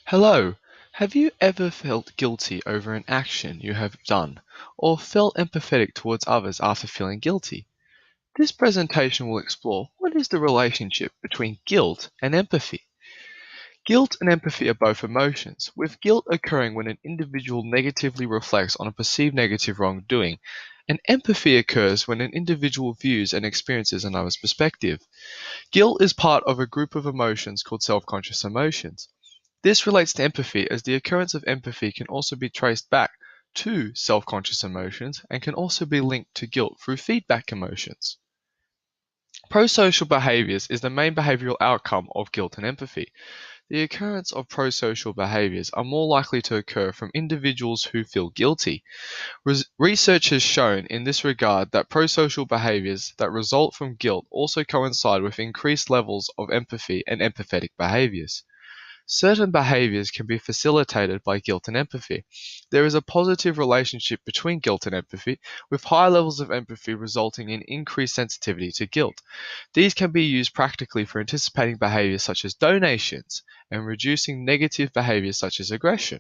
Hello. Have you ever felt guilty over an action you have done, or felt empathetic towards others after feeling guilty? This presentation will explore what is the relationship between guilt and empathy. Guilt and empathy are both emotions, with guilt occurring when an individual negatively reflects on a perceived negative wrongdoing, and empathy occurs when an individual views and experiences another's perspective. Guilt is part of a group of emotions called self-conscious emotions. This relates to empathy as the occurrence of empathy can also be traced back to self-conscious emotions and can also be linked to guilt through feedback emotions. Prosocial behaviors is the main behavioral outcome of guilt and empathy. The occurrence of prosocial behaviors are more likely to occur from individuals who feel guilty. Research has shown in this regard that prosocial behaviors that result from guilt also coincide with increased levels of empathy and empathetic behaviors. Certain behaviors can be facilitated by guilt and empathy. There is a positive relationship between guilt and empathy, with high levels of empathy resulting in increased sensitivity to guilt. These can be used practically for anticipating behaviors such as donations and reducing negative behaviors such as aggression.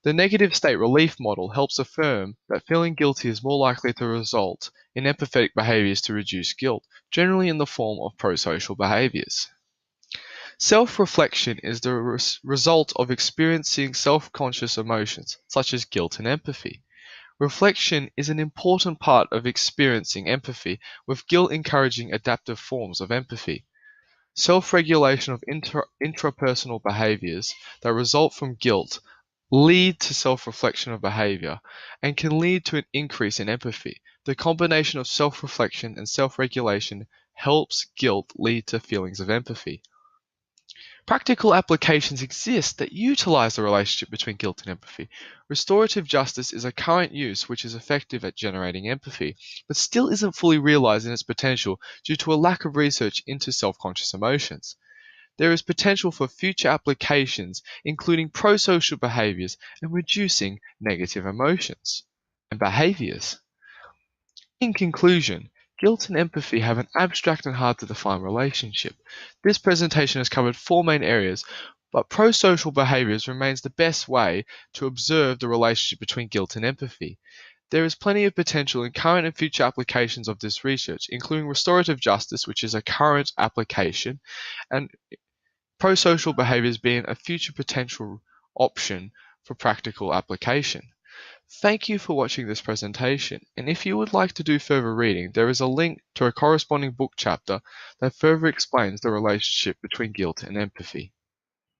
The negative state relief model helps affirm that feeling guilty is more likely to result in empathetic behaviors to reduce guilt, generally in the form of prosocial behaviors. Self-reflection is the result of experiencing self-conscious emotions, such as guilt and empathy. Reflection is an important part of experiencing empathy, with guilt encouraging adaptive forms of empathy. Self-regulation of intrapersonal behaviors that result from guilt lead to self-reflection of behavior and can lead to an increase in empathy. The combination of self-reflection and self-regulation helps guilt lead to feelings of empathy. Practical applications exist that utilize the relationship between guilt and empathy. Restorative justice is a current use which is effective at generating empathy, but still isn't fully realized in its potential due to a lack of research into self-conscious emotions. There is potential for future applications, including prosocial behaviors and reducing negative emotions and behaviors. In conclusion, guilt and empathy have an abstract and hard to define relationship. This presentation has covered four main areas, but prosocial behaviors remains the best way to observe the relationship between guilt and empathy. There is plenty of potential in current and future applications of this research, including restorative justice, which is a current application, and prosocial behaviors being a future potential option for practical application. Thank you for watching this presentation, and if you would like to do further reading, there is a link to a corresponding book chapter that further explains the relationship between guilt and empathy.